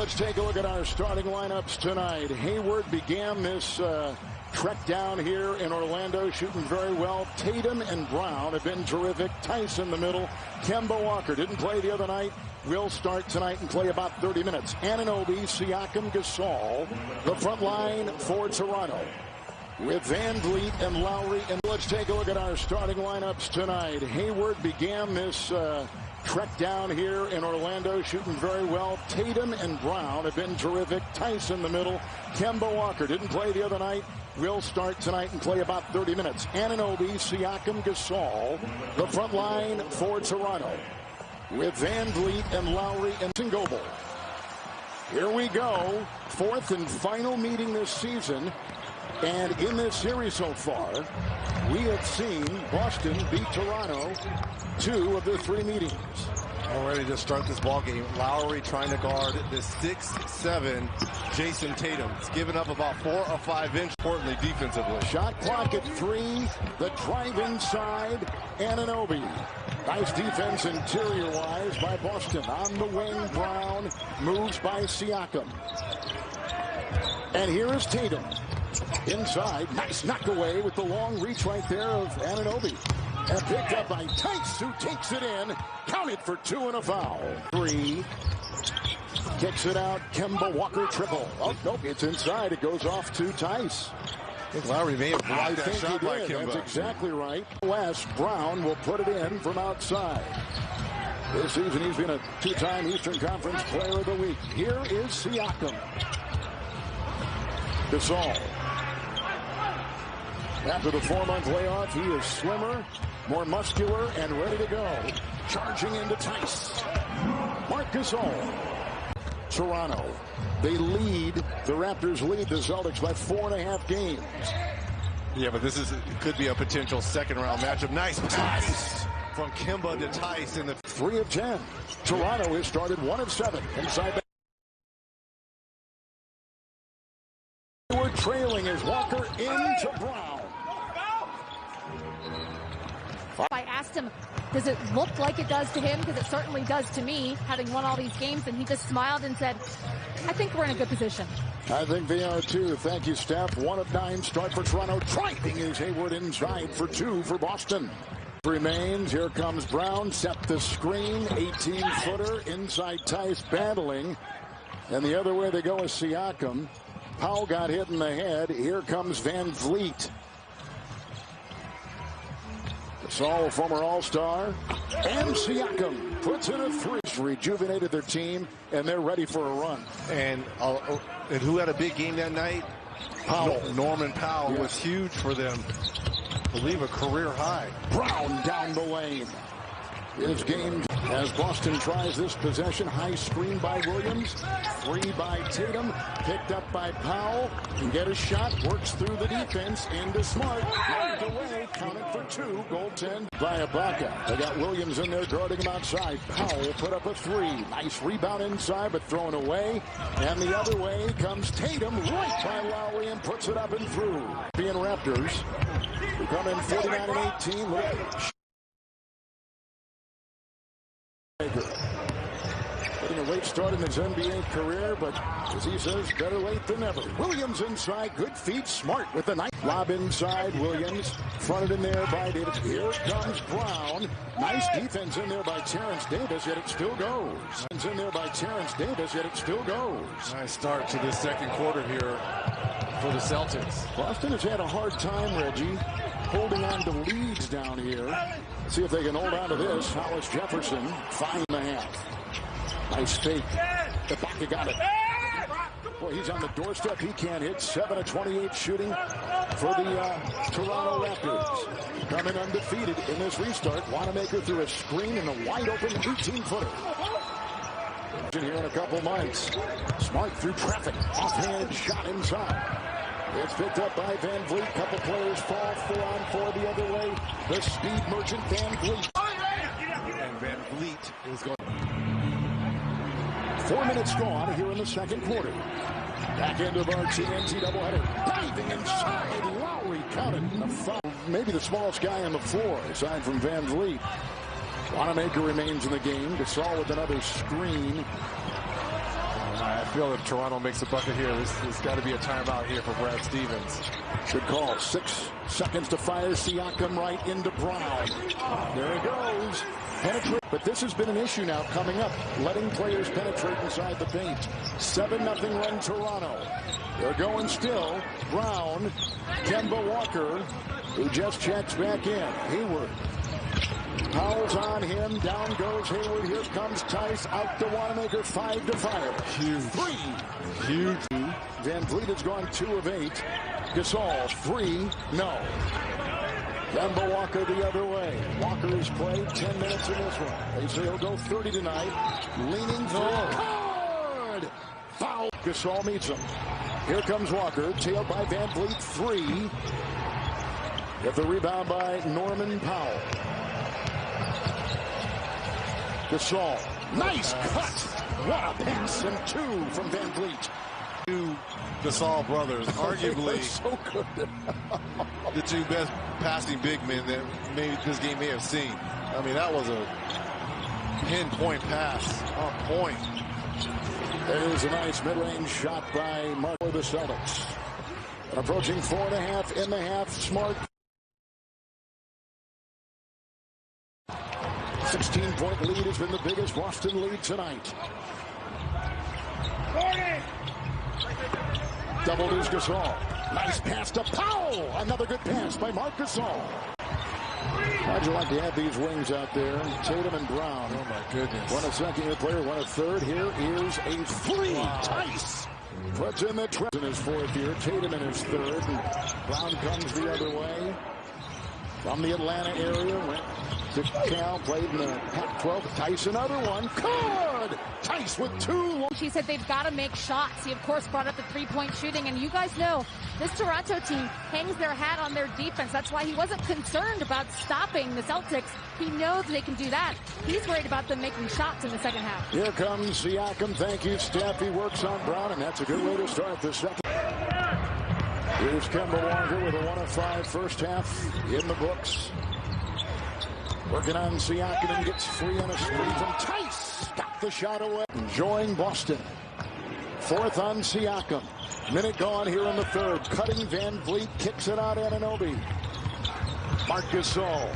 Let's take a look at our starting lineups tonight. Hayward began this trek down here in Orlando, shooting very well. Tatum and Brown have been terrific. Tice in the middle. Kemba Walker didn't play the other night. Will start tonight and play about 30 minutes. Anunoby, Siakam, Gasol, the front line for Toronto, with VanVleet and Lowry. And let's take a look at our starting lineups tonight. Hayward began this trek down here in Orlando, shooting very well. Tatum and Brown have been terrific. Tice in the middle. Kemba Walker didn't play the other night. Will start tonight and play about 30 minutes. Anunoby, Siakam, Gasol, the front line for Toronto, with VanVleet and Lowry and Goble. Here we go. Fourth and final meeting this season. And in this series so far, we have seen Boston beat Toronto 2 of the 3 meetings. All ready to start this ball game. Lowry trying to guard the 6'7" Jason Tatum. He's given up about 4 or 5 inches, importantly defensively. Shot clock at 3. The drive inside. Anunoby. Nice defense interior-wise by Boston. On the wing, Brown moves by Siakam. And here is Tatum. Inside, nice knock away with the long reach right there of Anunoby. And picked up by Tice, who takes it in. Counted for 2 and a foul. 3. Kicks it out. Kemba Walker triple. Oh, nope, it's inside. It goes off to Tice. I think Lowry may have blocked that shot by Kemba. That's exactly right. West, Brown will put it in from outside. This season, he's been a 2-time Eastern Conference Player of the Week. Here is Siakam. Gasol. After the 4-month layoff, he is slimmer, more muscular, and ready to go. Charging into Tice. Marc Gasol. Toronto. They lead. The Raptors lead the Celtics by 4.5 games. Yeah, but this could be a potential second-round matchup. Nice pass from Kemba to Tice in the 3 of 10. Toronto has started 1 of 7 inside. We're trailing as Walker into Brown. I asked him, does it look like it does to him? Because it certainly does to me, having won all these games. And he just smiled and said, I think we're in a good position. I think they are too. Thank you, Steph. 1 of 9 start for Toronto. Driving is Hayward inside for 2 for Boston. Remains. Here comes Brown. Set the screen. 18-footer inside Tice battling. And the other way they go is Siakam. Powell got hit in the head. Here comes VanVleet. Gasol, former All-Star. And Siakam puts in a 3. Rejuvenated their team, and they're ready for a run. And who had a big game that night? Powell. Norman Powell was huge for them. I believe a career high. Brown down the lane. His game as Boston tries this possession. High screen by Williams. 3 by Tatum. Picked up by Powell. Can get a shot. Works through the defense. Into Smart. Knocked away. Counted for 2. Goaltend by Ibaka. They got Williams in there guarding him outside. Powell put up a 3. Nice rebound inside, but thrown away. And the other way comes Tatum. Right by Lowry and puts it up and through. Being Raptors. We come in 49 and 18. Getting a late start in his NBA career, but as he says, better late than never. Williams inside, good feet, Smart with the nice lob inside. Williams fronted in there by Davis. Here comes Brown. Nice defense in there by Terrence Davis, yet it still goes. In there by Terrence Davis, yet it still goes. Nice start to this second quarter here for the Celtics. Boston has had a hard time, Reggie, holding on to leads down here. Let's see if they can hold on to this. Hollis Jefferson, 5.5. Nice fake. Ibaka got it. Boy, he's on the doorstep. He can't hit. 7 of 28 shooting for the Toronto Raptors. Coming undefeated in this restart. Wanamaker through a screen and a wide-open 18-footer. Here in a couple months. Smart through traffic. Offhand shot inside. It's picked up by VanVleet. Couple players fall 4-on-4 the other way. The speed merchant VanVleet. And VanVleet is going. 4 minutes gone here in the second quarter. Back end of our TNT doubleheader. Diving inside. Lowry counted the foul. Maybe the smallest guy on the floor aside from VanVleet. Wanamaker remains in the game. Gasol with another screen. I feel if Toronto makes a bucket here, there's got to be a timeout here for Brad Stevens. Should call. 6 seconds to fire. Siakam right into Brown. There he goes. Penetrate. But this has been an issue now coming up. Letting players penetrate inside the paint. 7-0 run Toronto. They're going still. Brown. Kemba Walker, who just checks back in. Hayward. Powell's on him. Down goes Hayward. Here comes Tice. Out to Wanamaker. 5 to fire. Huge. 3. Huge. VanVleet has gone 2 of 8. Gasol, 3. No. Kemba Walker the other way. Walker has played 10 minutes in this one. They say he'll go 30 tonight. Leaning forward. Hard. Foul. Gasol meets him. Here comes Walker. Tailed by VanVleet. 3. Get the rebound by Norman Powell. Gasol. Nice cut. What a pass. And 2 from VanVleet. 2 Gasol brothers, arguably so good. the 2 best passing big men that maybe this game may have seen. I mean, that was a pinpoint pass on point. There's a nice mid-range shot by Mark for the Celtics. Approaching 4.5 in the half. Smart. 16-point lead has been the biggest Boston lead tonight. Doubled is Gasol. Nice pass to Powell. Another good pass by Marc Gasol. How'd you like to have these wings out there? Tatum and Brown. Oh, my goodness. One a second-year player, one a third. Here is a 3. Wow. Tice puts in the trip in his 4th year. Tatum in his 3rd. And Brown comes the other way. From the Atlanta area, went to Cal, played in the Pac-12. Tice, another one. Good! Tice with 2. She said they've got to make shots. He, of course, brought up the 3-point shooting. And you guys know this Toronto team hangs their hat on their defense. That's why he wasn't concerned about stopping the Celtics. He knows they can do that. He's worried about them making shots in the second half. Here comes Siakam. Thank you, Steph. He works on Brown, and that's a good way to start the second. Here's Kemba Walker with a 1 of 5 first half in the books. Working on Siakam and gets free on a screen from Tice. Got the shot away. Enjoying Boston. 4th on Siakam. Minute gone here in the 3rd. Cutting VanVleet. Kicks it out Anunoby. Marc Gasol.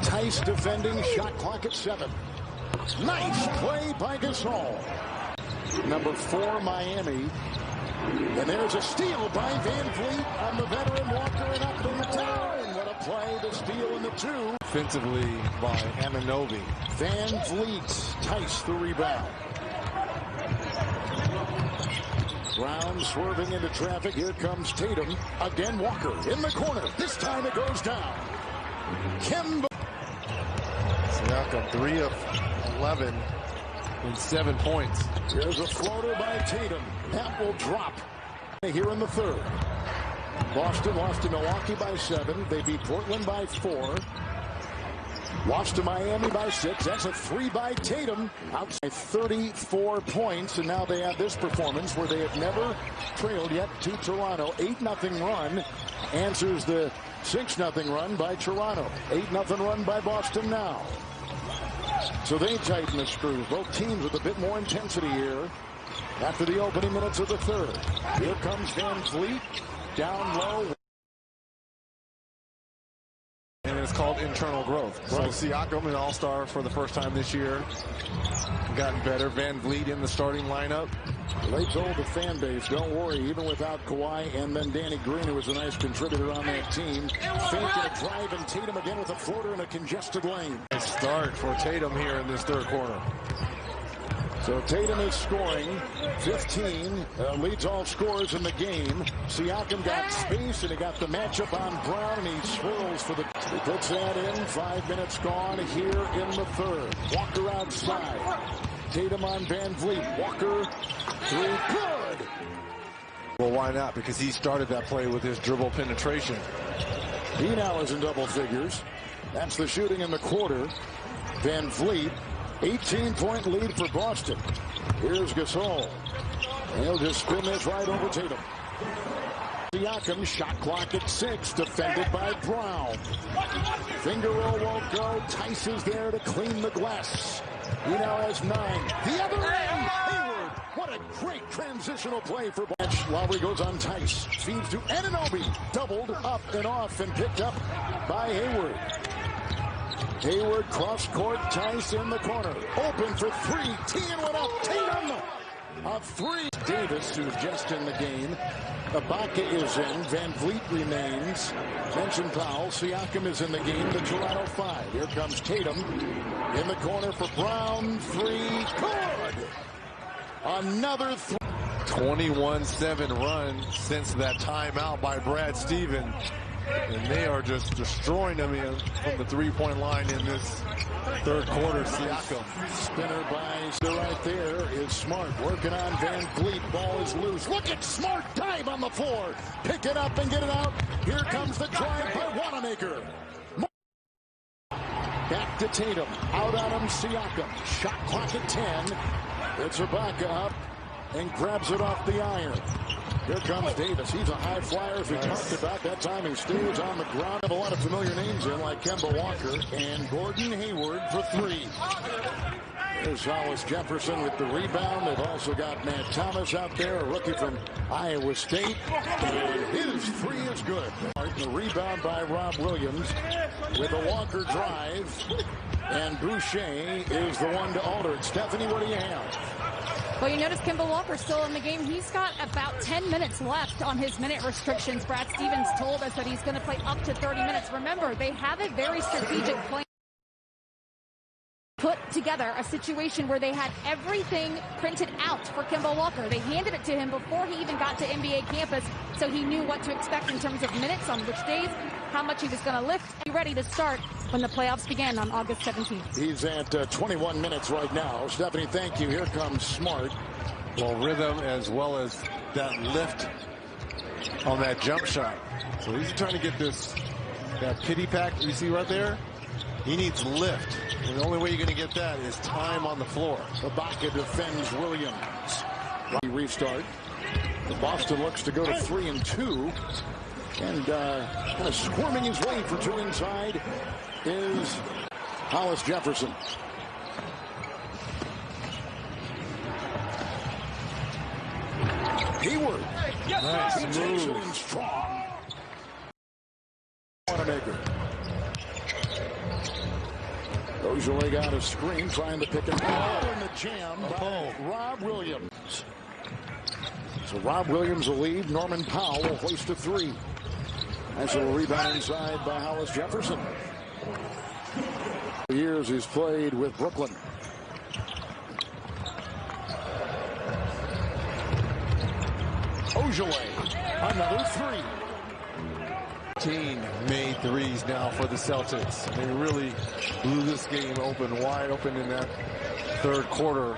Tice defending. Shot clock at 7. Nice play by Gasol. Number 4, Miami. And there's a steal by VanVleet on the veteran Walker and up in the town. What a play to steal in the 2. Offensively by Anunoby. VanVleet. Tice the rebound. Brown swerving into traffic. Here comes Tatum. Again Walker in the corner. This time it goes down. Kemba. Siakam 3 of 11 and 7 points. Here's a floater by Tatum. That will drop here in the 3rd. Boston lost to Milwaukee by 7. They beat Portland by 4. Lost to Miami by 6. That's a 3 by Tatum. Outside 34 points, and now they have this performance where they have never trailed yet to Toronto. 8-0 run answers the 6-0 run by Toronto. 8-0 run by Boston now. So they tighten the screws. Both teams with a bit more intensity here after the opening minutes of the 3rd. Here comes VanVleet. Down low. And it's called internal growth. Right. So Siakam, an all-star for the first time this year. Gotten better. VanVleet in the starting lineup. They told the fan base, don't worry, even without Kawhi and then Danny Green, who was a nice contributor on that team. Fake a drive, and Tatum again with a floater in a congested lane. Nice start for Tatum here in this 3rd quarter. So Tatum is scoring 15, leads all scorers in the game. Siakam got space, and he got the matchup on Brown, and he swirls for the... He puts that in. 5 minutes gone here in the 3rd. Walker outside. Tatum on VanVleet. Walker, 3, good! Well, why not? Because he started that play with his dribble penetration. He now is in double figures. That's the shooting in the quarter. VanVleet. 18-point lead for Boston. Here's Gasol. He'll just spin this right over Tatum. Siakam, shot clock at 6, defended by Brown. Finger roll won't go. Tice is there to clean the glass. He now has 9. The other end. Hayward. What a great transitional play for Bench. Lowry goes on Tice. Feeds to Anunoby. Doubled up and off and picked up by Hayward. Hayward cross court. Tice in the corner. Open for 3. Teeing one up. Tatum. A 3. Davis, who's just in the game. Ibaka is in. VanVleet remains. Mention Powell. Siakam is in the game. The Toronto 5. Here comes Tatum. In the corner for Brown. 3. Good. Another 3. 21-7 run since that timeout by Brad Stevens. And they are just destroying them from the three-point line in this third quarter. Siakam. Spinner by right there is Smart. Working on VanVleet. Ball is loose. Look at Smart dive on the floor. Pick it up and get it out. Here comes the drive by Wanamaker. Back to Tatum. Out on him, Siakam. Shot clock at 10. It's Ibaka up and grabs it off the iron. Here comes Davis. He's a high flyer, as we talked about. That time he stays on the ground. Have a lot of familiar names in, like Kemba Walker and Gordon Hayward for 3. There's Hollis Jefferson with the rebound. They've also got Matt Thomas out there, a rookie from Iowa State. And his 3 is good. The rebound by Rob Williams with a Walker drive. And Boucher is the one to alter it. Stephanie, what do you have? Well, you notice Kemba Walker's still in the game. He's got about 10 minutes left on his minute restrictions. Brad Stevens told us that he's going to play up to 30 minutes. Remember, they have a very strategic plan. Put together a situation where they had everything printed out for Kemba Walker. They handed it to him before he even got to NBA campus, so he knew what to expect in terms of minutes, on which days, how much he was going to lift, and ready to start when the playoffs began on August 17th. He's at 21 minutes right now. Stephanie, thank you. Here comes Smart. Well, rhythm as well as that lift on that jump shot. So he's trying to get that pity pack you see right there. He needs lift. And the only way you're going to get that is time on the floor. Ibaka defends Williams. Restart. Boston looks to go to 3 and 2. And kind of squirming his way for 2 inside is Hollis Jefferson. Hayward. Nice move. Strong. Wanamaker. Ojale got a screen, trying to pick it up in the jam by Rob Williams. So Rob Williams will lead. Norman Powell will hoist a 3. Nice little rebound inside by Hollis Jefferson. For years he's played with Brooklyn. Ojale, another 3. Made threes now for the Celtics. They really blew this game open, wide open in that third quarter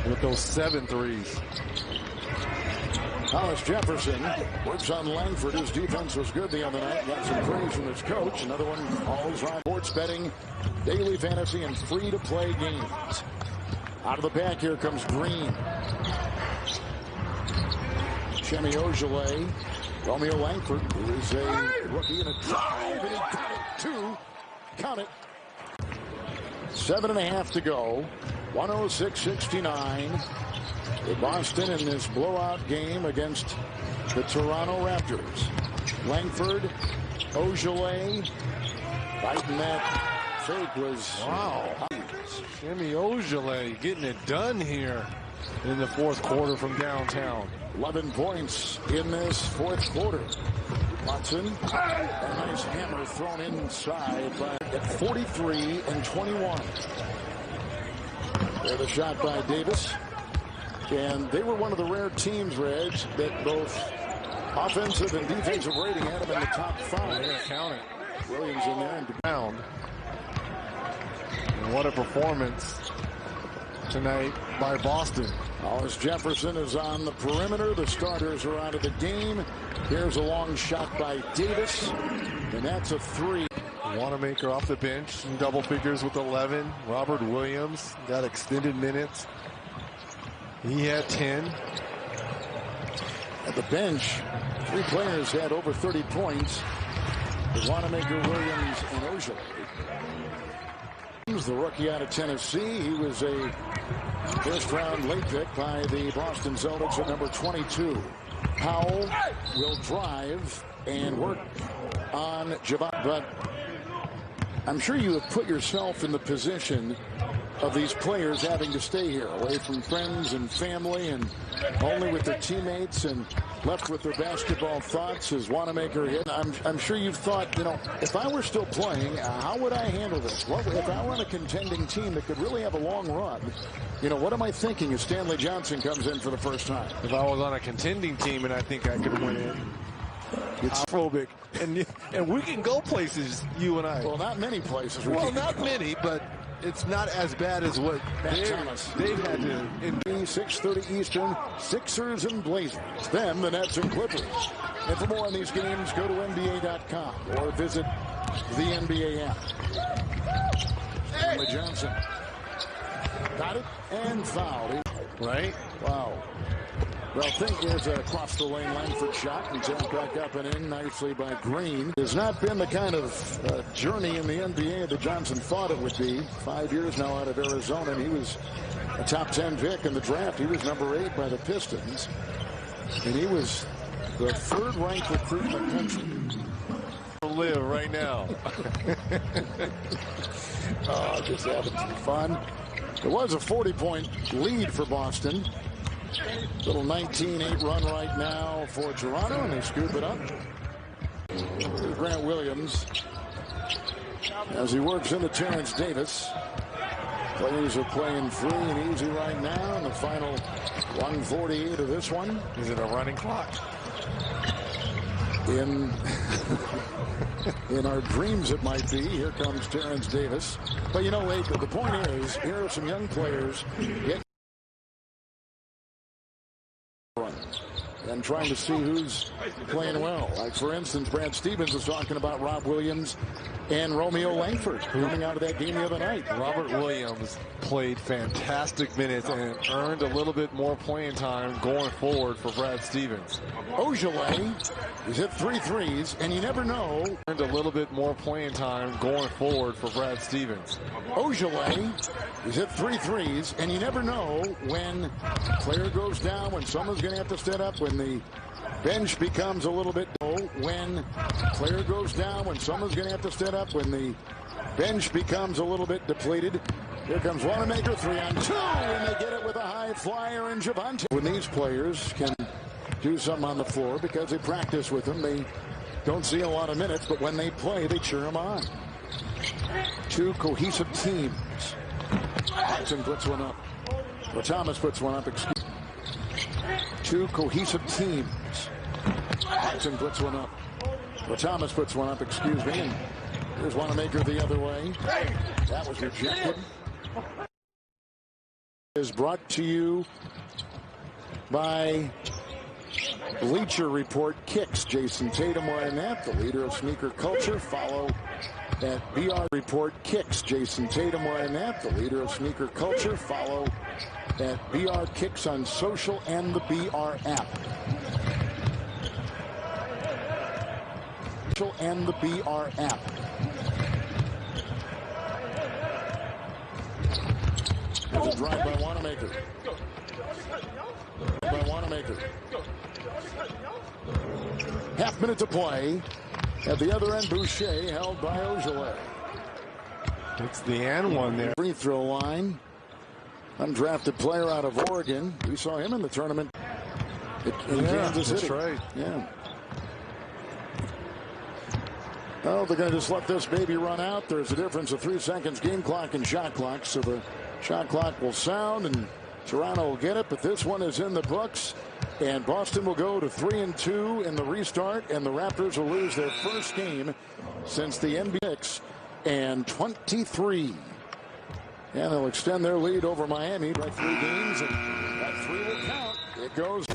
with those 7 threes. Hollis Jefferson works on Langford. His defense was good the other night. Got some praise from his coach. Another one, always on sports betting, daily fantasy, and free-to-play games. Out of the back, here comes Green. Shemi Ojale. Romeo Langford, who is a rookie, and a drive, and he got it. 2. Count it. 7.5 to go. 106-69. Boston in this blowout game against the Toronto Raptors. Langford, Ojale, fighting that fake was... Wow. Shemi Ojale getting it done here in the fourth quarter from downtown. 11 points in this fourth quarter. Watson, a nice hammer thrown inside at 43 and 21. There's a shot by Davis. And they were one of the rare teams, Reg, that both offensive and defensive rating had them in the top 5. They're going to count it. Williams in there and Brown. And what a performance tonight by Boston. Hollis Jefferson is on the perimeter. The starters are out of the game. Here's a long shot by Davis, and that's a 3. Wanamaker off the bench in double figures with 11. Robert Williams got extended minutes. He had 10. At the bench, 3 players had over 30 points. Wanamaker, Williams, and Ojale. The rookie out of Tennessee. He was a first-round late pick by the Boston Celtics at number 22. Powell will drive and work on Javon, but I'm sure you have put yourself in the position of these players having to stay here, away from friends and family and only with their teammates and left with their basketball thoughts as Wanamaker hit. I'm sure you've thought, you know, if I were still playing, how would I handle this? What if I were on a contending team that could really have a long run? You know, what am I thinking as Stanley Johnson comes in for the first time? If I was on a contending team and I think I could win it. It's phobic, and we can go places, you and I. Well, not many places. Well, not many, but it's not as bad as what they've had to. 6:30 Eastern, Sixers and Blazers. Then the Nets and Clippers. And for more on these games, go to NBA.com or visit the NBA app. Stanley Johnson got it and fouled. Right? Wow. Well, think is across the lane, Langford shot and tapped back up and in nicely by Green. It has not been the kind of journey in the NBA that Johnson thought it would be. 5 years now out of Arizona, and he was a top 10 pick in the draft. He was number 8 by the Pistons, and he was the 3rd ranked recruit in the country. Live right now. Just having some fun. It was a 40-point lead for Boston. Little 19-8 run right now for Toronto, and they scoop it up. Grant Williams as he works into Terrence Davis. Players are playing free and easy right now in the final 148 of this one. Is it a running clock? In our dreams it might be. Here comes Terrence Davis. But you know, wait, the point is, here are some young players getting and trying to see who's playing well. Like, for instance, Brad Stevens was talking about Rob Williams and Romeo Langford coming out of that game the other night. Robert Williams played fantastic minutes and earned a little bit more playing time going forward for Brad Stevens. Ojale, he's hit 3 threes, and you never know. Earned a little bit more playing time going forward for Brad Stevens. Ojale, he's hit 3 threes, and you never know when a player goes down, when someone's going to have to step up, when the bench becomes a little bit low, when a player goes down, when someone's going to have to step up, when the bench becomes a little bit depleted. Here comes Wanamaker, 3-on-2, and they get it with a high flyer in Javonte. When these players can do something on the floor because they practice with them, they don't see a lot of minutes, but when they play, they cheer them on. 2 cohesive teams. Jackson puts one up. Well, Thomas puts one up, 2 cohesive teams. Jackson puts one up. Well, Thomas puts one up, excuse me. And here's Wanamaker the other way. That was rejected. Is brought to you by Bleacher Report Kicks. Jason Tatum wearing that, the leader of sneaker culture. Follow at BR Report Kicks. Jason Tatum wearing that, the leader of sneaker culture. Follow at BR Kicks on social and the BR app. Social and the BR app. There's a drive by Wanamaker. Half minute to play. At the other end, Boucher held by Ojale. It's the and one there. Free throw line. Undrafted player out of Oregon. We saw him in the tournament in Kansas City. That's right. Yeah. Oh, they're going to just let this baby run out. There's a difference of 3 seconds, game clock and shot clock. So the shot clock will sound and Toronto will get it. But this one is in the books. And Boston will go to 3-2 in the restart. And the Raptors will lose their first game since the NBA and 23. And they'll extend their lead over Miami by 3 games. And that 3 will count. It goes.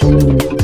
much.